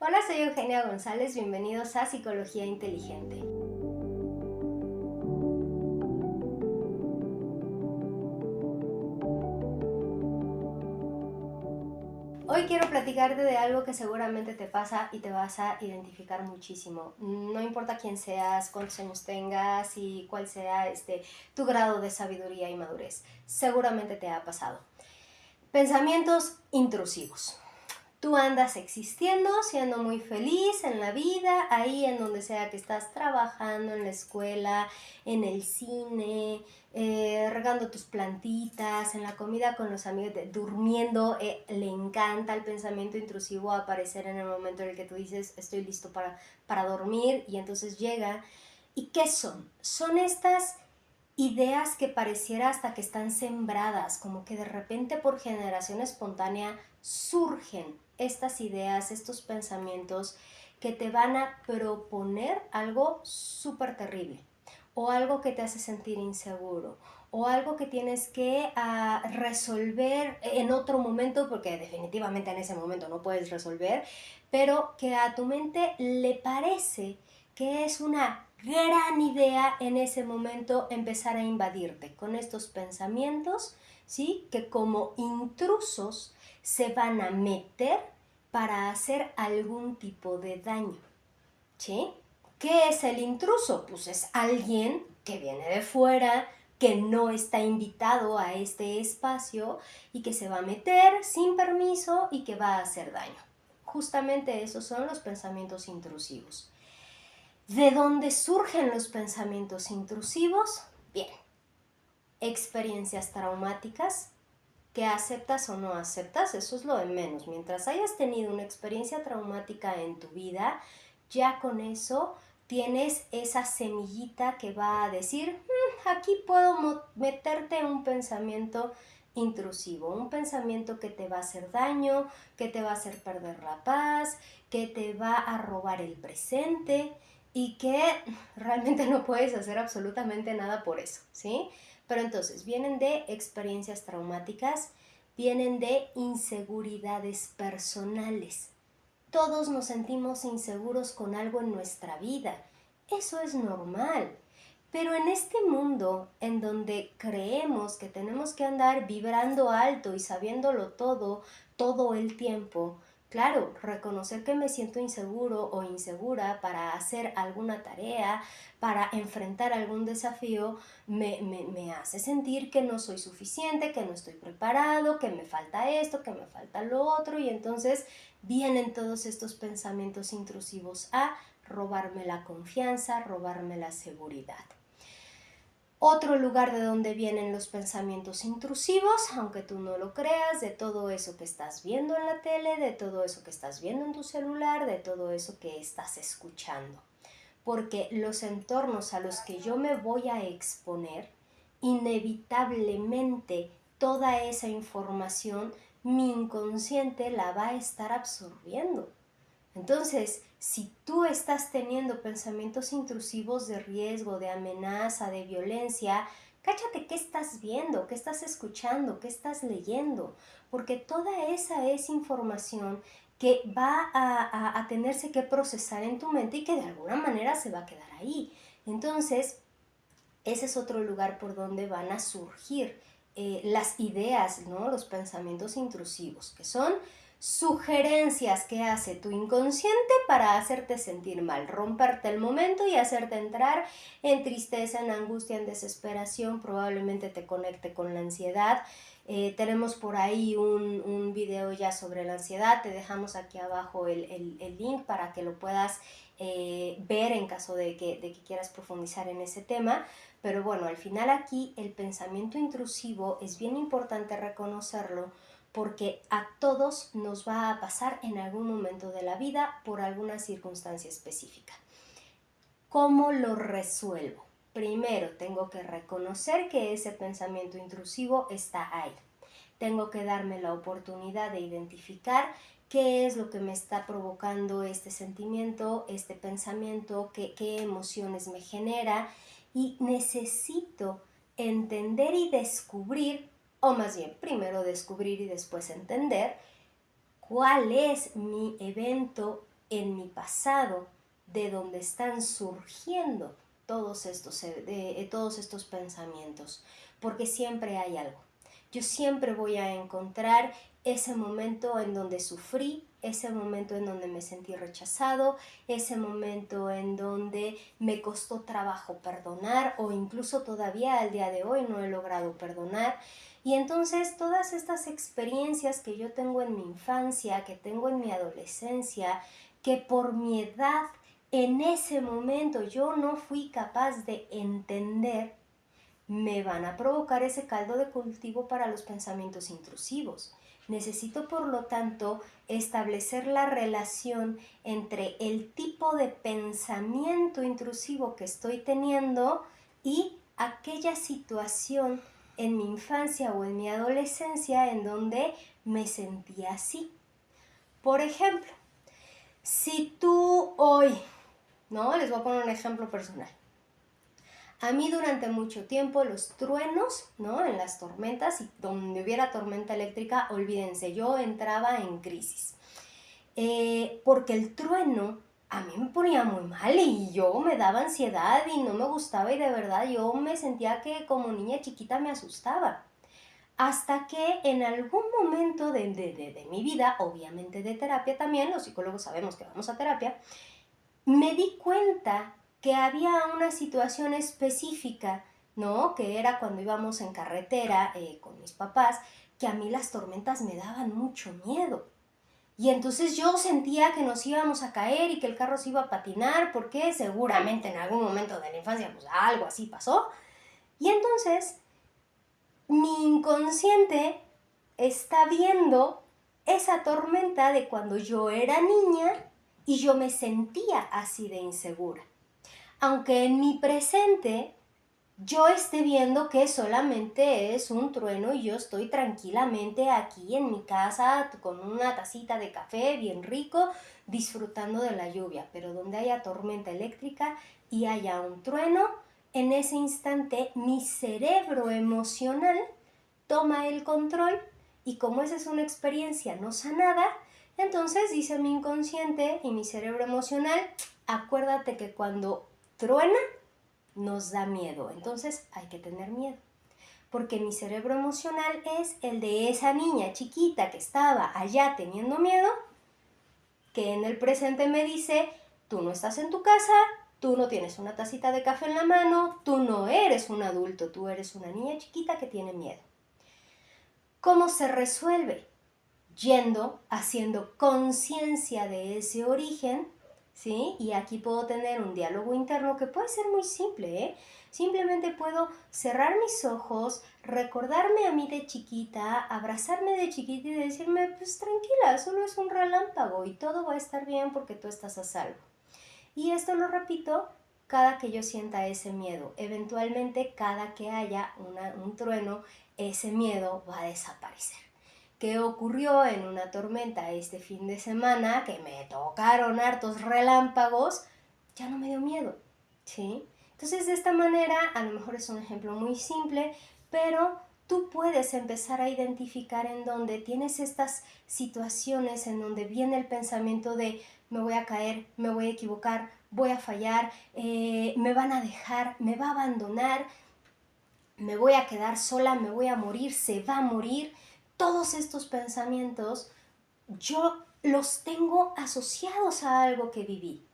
Hola, soy Eugenia González, bienvenidos a Psicología Inteligente. Hoy quiero platicarte de algo que seguramente te pasa y te vas a identificar muchísimo. No importa quién seas, cuántos años tengas y cuál sea tu grado de sabiduría y madurez. Seguramente te ha pasado. Pensamientos intrusivos. Tú andas existiendo, siendo muy feliz en la vida, ahí en donde sea que estás trabajando, en la escuela, en el cine, regando tus plantitas, en la comida con los amigos, durmiendo. Le encanta el pensamiento intrusivo aparecer en el momento en el que tú dices estoy listo para dormir, y entonces llega. ¿Y qué son? Son estas ideas que pareciera hasta que están sembradas, como que de repente por generación espontánea surgen estas ideas, estos pensamientos que te van a proponer algo súper terrible, o algo que te hace sentir inseguro, o algo que tienes que resolver en otro momento, porque definitivamente en ese momento no puedes resolver, pero que a tu mente le parece que es una gran idea en ese momento empezar a invadirte con estos pensamientos, ¿sí? Que como intrusos se van a meter para hacer algún tipo de daño, ¿sí? ¿Qué es el intruso? Pues es alguien que viene de fuera, que no está invitado a este espacio y que se va a meter sin permiso y que va a hacer daño. Justamente esos son los pensamientos intrusivos. ¿De dónde surgen los pensamientos intrusivos? Bien, experiencias traumáticas que aceptas o no aceptas, eso es lo de menos. Mientras hayas tenido una experiencia traumática en tu vida, ya con eso tienes esa semillita que va a decir, aquí puedo meterte un pensamiento intrusivo, un pensamiento que te va a hacer daño, que te va a hacer perder la paz, que te va a robar el presente y que realmente no puedes hacer absolutamente nada por eso, ¿sí? Pero entonces vienen de experiencias traumáticas, vienen de inseguridades personales. Todos nos sentimos inseguros con algo en nuestra vida. Eso es normal. Pero en este mundo en donde creemos que tenemos que andar vibrando alto y sabiéndolo todo el tiempo, claro, reconocer que me siento inseguro o insegura para hacer alguna tarea, para enfrentar algún desafío, me hace sentir que no soy suficiente, que no estoy preparado, que me falta esto, que me falta lo otro, y entonces vienen todos estos pensamientos intrusivos a robarme la confianza, robarme la seguridad. Otro lugar de donde vienen los pensamientos intrusivos, aunque tú no lo creas, de todo eso que estás viendo en la tele, de todo eso que estás viendo en tu celular, de todo eso que estás escuchando. Porque los entornos a los que yo me voy a exponer, inevitablemente toda esa información mi inconsciente la va a estar absorbiendo. Entonces, si tú estás teniendo pensamientos intrusivos de riesgo, de amenaza, de violencia, cáchate qué estás viendo, qué estás escuchando, qué estás leyendo, porque toda esa es información que va a tenerse que procesar en tu mente y que de alguna manera se va a quedar ahí. Entonces, ese es otro lugar por donde van a surgir las ideas, ¿no? Los pensamientos intrusivos, que son sugerencias que hace tu inconsciente para hacerte sentir mal, romperte el momento y hacerte entrar en tristeza, en angustia, en desesperación. Probablemente te conecte con la ansiedad. Tenemos por ahí un video ya sobre la ansiedad. Te dejamos aquí abajo el link para que lo puedas ver en caso de que quieras profundizar en ese tema. Pero bueno, al final aquí el pensamiento intrusivo es bien importante reconocerlo, porque a todos nos va a pasar en algún momento de la vida por alguna circunstancia específica. ¿Cómo lo resuelvo? Primero tengo que reconocer que ese pensamiento intrusivo está ahí. Tengo que darme la oportunidad de identificar qué es lo que me está provocando este sentimiento, este pensamiento, qué emociones me genera, y necesito entender y descubrir, o más bien primero descubrir y después entender cuál es mi evento en mi pasado de donde están surgiendo todos estos pensamientos, porque siempre hay algo. Yo siempre voy a encontrar ese momento en donde sufrí, ese momento en donde me sentí rechazado, ese momento en donde me costó trabajo perdonar o incluso todavía al día de hoy no he logrado perdonar. Y entonces todas estas experiencias que yo tengo en mi infancia, que tengo en mi adolescencia, que por mi edad en ese momento yo no fui capaz de entender, me van a provocar ese caldo de cultivo para los pensamientos intrusivos. Necesito, por lo tanto, establecer la relación entre el tipo de pensamiento intrusivo que estoy teniendo y aquella situación en mi infancia o en mi adolescencia en donde me sentía así. Por ejemplo, si tú hoy, ¿no? Les voy a poner un ejemplo personal. A mí durante mucho tiempo los truenos, ¿no? En las tormentas, y donde hubiera tormenta eléctrica, olvídense, yo entraba en crisis. Porque el trueno a mí me ponía muy mal y yo me daba ansiedad y no me gustaba y de verdad yo me sentía que como niña chiquita me asustaba. Hasta que en algún momento de mi vida, obviamente de terapia también, los psicólogos sabemos que vamos a terapia, me di cuenta que había una situación específica, ¿no? Que era cuando íbamos en carretera con mis papás, que a mí las tormentas me daban mucho miedo. Y entonces yo sentía que nos íbamos a caer y que el carro se iba a patinar porque seguramente en algún momento de la infancia pues algo así pasó. Y entonces mi inconsciente está viendo esa tormenta de cuando yo era niña y yo me sentía así de insegura. Aunque en mi presente yo esté viendo que solamente es un trueno y yo estoy tranquilamente aquí en mi casa con una tacita de café bien rico, disfrutando de la lluvia. Pero donde haya tormenta eléctrica y haya un trueno, en ese instante mi cerebro emocional toma el control y como esa es una experiencia no sanada, entonces dice mi inconsciente y mi cerebro emocional, acuérdate que cuando truena nos da miedo, entonces hay que tener miedo. Porque mi cerebro emocional es el de esa niña chiquita que estaba allá teniendo miedo, que en el presente me dice, tú no estás en tu casa, tú no tienes una tacita de café en la mano, tú no eres un adulto, tú eres una niña chiquita que tiene miedo. ¿Cómo se resuelve? Yendo, haciendo conciencia de ese origen, ¿sí? Y aquí puedo tener un diálogo interno que puede ser muy simple, ¿eh? Simplemente puedo cerrar mis ojos, recordarme a mí de chiquita, abrazarme de chiquita y decirme, pues tranquila, solo es un relámpago y todo va a estar bien porque tú estás a salvo. Y esto lo repito cada que yo sienta ese miedo. Eventualmente, cada que haya un trueno, ese miedo va a desaparecer. ¿Qué ocurrió en una tormenta este fin de semana? Que me tocaron hartos relámpagos, ya no me dio miedo, ¿sí? Entonces, de esta manera, a lo mejor es un ejemplo muy simple, pero tú puedes empezar a identificar en donde tienes estas situaciones en donde viene el pensamiento de me voy a caer, me voy a equivocar, voy a fallar, me van a dejar, me va a abandonar, me voy a quedar sola, me voy a morir, se va a morir. Todos estos pensamientos yo los tengo asociados a algo que viví.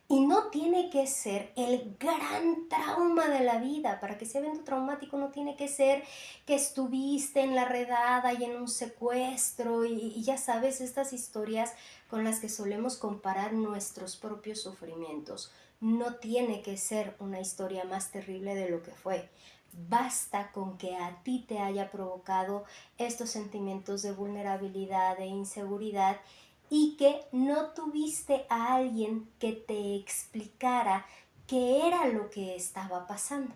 Y no tiene que ser el gran trauma de la vida. Para que sea evento traumático no tiene que ser que estuviste en la redada y en un secuestro y ya sabes, estas historias con las que solemos comparar nuestros propios sufrimientos. No tiene que ser una historia más terrible de lo que fue. Basta con que a ti te haya provocado estos sentimientos de vulnerabilidad, de inseguridad, y que no tuviste a alguien que te explicara qué era lo que estaba pasando.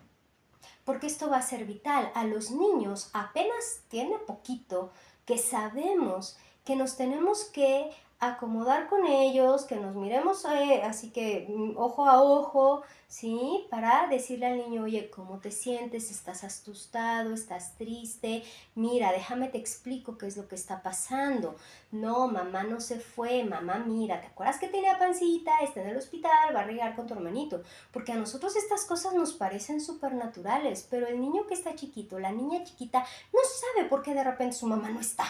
Porque esto va a ser vital. A los niños apenas tiene poquito que sabemos que nos tenemos que acomodar con ellos, que nos miremos así que ojo a ojo, ¿sí? Para decirle al niño, oye, ¿cómo te sientes? ¿Estás asustado? ¿Estás triste? Mira, déjame te explico qué es lo que está pasando. No, mamá no se fue, mamá mira, ¿te acuerdas que tenía pancita? Está en el hospital, va a regar con tu hermanito. Porque a nosotros estas cosas nos parecen súper naturales, pero el niño que está chiquito, la niña chiquita, no sabe por qué de repente su mamá no está.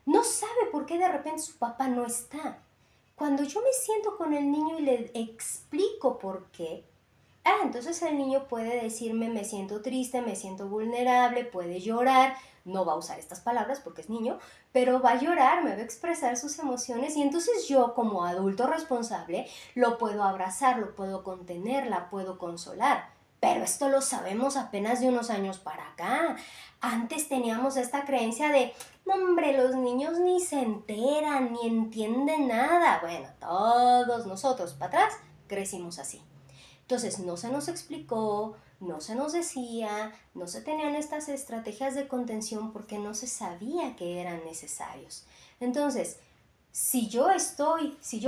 No sabe por qué de repente su papá no está. Cuando yo me siento con el niño y le explico por qué, entonces el niño puede decirme me siento triste, me siento vulnerable, puede llorar, no va a usar estas palabras porque es niño, pero va a llorar, me va a expresar sus emociones y entonces yo como adulto responsable lo puedo abrazar, lo puedo contener, la puedo consolar. Pero esto lo sabemos apenas de unos años para acá. Antes teníamos esta creencia de, no hombre, los niños ni se enteran, ni entienden nada. Bueno, todos nosotros para atrás crecimos así. Entonces no se nos explicó, no se nos decía, no se tenían estas estrategias de contención porque no se sabía que eran necesarios. Entonces, si yo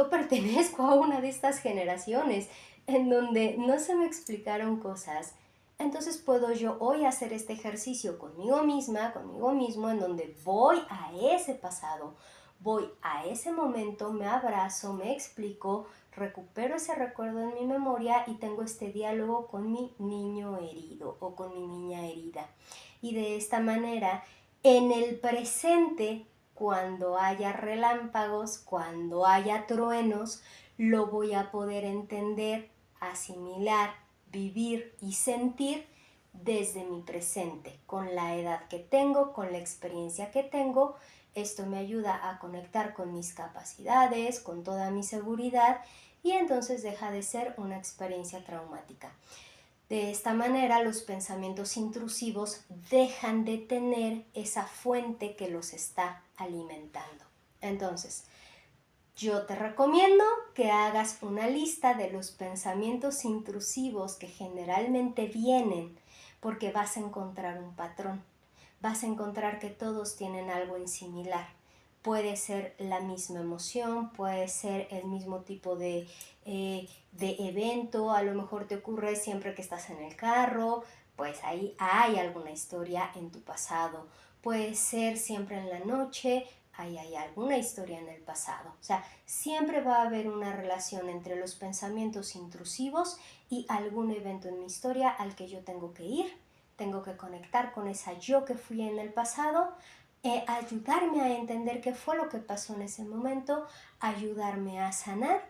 pertenezco a una de estas generaciones en donde no se me explicaron cosas, entonces puedo yo hoy hacer este ejercicio conmigo misma, conmigo mismo, en donde voy a ese pasado, voy a ese momento, me abrazo, me explico, recupero ese recuerdo en mi memoria y tengo este diálogo con mi niño herido o con mi niña herida. Y de esta manera, en el presente, cuando haya relámpagos, cuando haya truenos, lo voy a poder entender, asimilar, vivir y sentir desde mi presente, con la edad que tengo, con la experiencia que tengo. Esto me ayuda a conectar con mis capacidades, con toda mi seguridad y entonces deja de ser una experiencia traumática. De esta manera los pensamientos intrusivos dejan de tener esa fuente que los está alimentando. Entonces, yo te recomiendo que hagas una lista de los pensamientos intrusivos que generalmente vienen porque vas a encontrar un patrón. Vas a encontrar que todos tienen algo en similar. Puede ser la misma emoción, puede ser el mismo tipo de evento, a lo mejor te ocurre siempre que estás en el carro, pues ahí hay alguna historia en tu pasado. Puede ser siempre en la noche, ahí hay alguna historia en el pasado. O sea, siempre va a haber una relación entre los pensamientos intrusivos y algún evento en mi historia al que yo tengo que ir. Tengo que conectar con esa yo que fui en el pasado, ayudarme a entender qué fue lo que pasó en ese momento, ayudarme a sanar,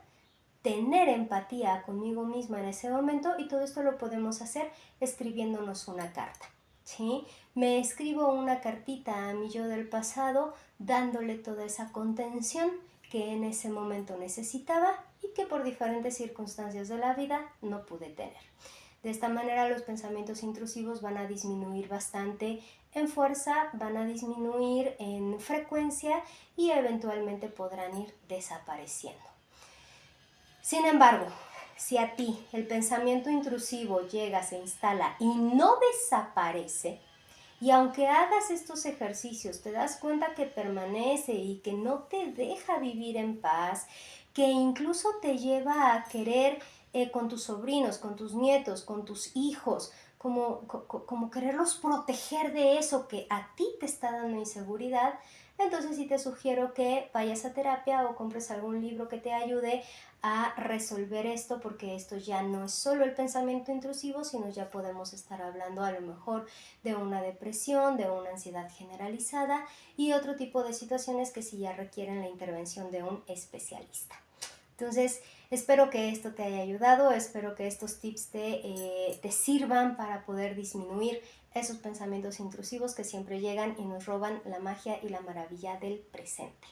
tener empatía conmigo misma en ese momento y todo esto lo podemos hacer escribiéndonos una carta. ¿Sí? Me escribo una cartita a mi yo del pasado dándole toda esa contención que en ese momento necesitaba y que por diferentes circunstancias de la vida no pude tener. De esta manera los pensamientos intrusivos van a disminuir bastante en fuerza, van a disminuir en frecuencia y eventualmente podrán ir desapareciendo. Sin embargo, si a ti el pensamiento intrusivo llega, se instala y no desaparece, y aunque hagas estos ejercicios, te das cuenta que permanece y que no te deja vivir en paz, que incluso te lleva a querer con tus sobrinos, con tus nietos, con tus hijos, como quererlos proteger de eso que a ti te está dando inseguridad, entonces sí te sugiero que vayas a terapia o compres algún libro que te ayude a resolver esto, porque esto ya no es solo el pensamiento intrusivo, sino ya podemos estar hablando a lo mejor de una depresión, de una ansiedad generalizada y otro tipo de situaciones que sí ya requieren la intervención de un especialista. Entonces, espero que esto te haya ayudado, espero que estos tips te sirvan para poder disminuir esos pensamientos intrusivos que siempre llegan y nos roban la magia y la maravilla del presente.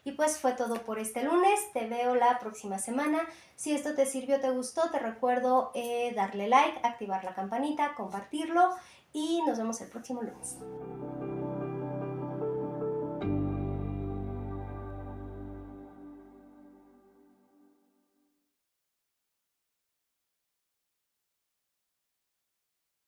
Y pues fue todo por este lunes, te veo la próxima semana. Si esto te sirvió, te gustó, te recuerdo darle like, activar la campanita, compartirlo y nos vemos el próximo lunes.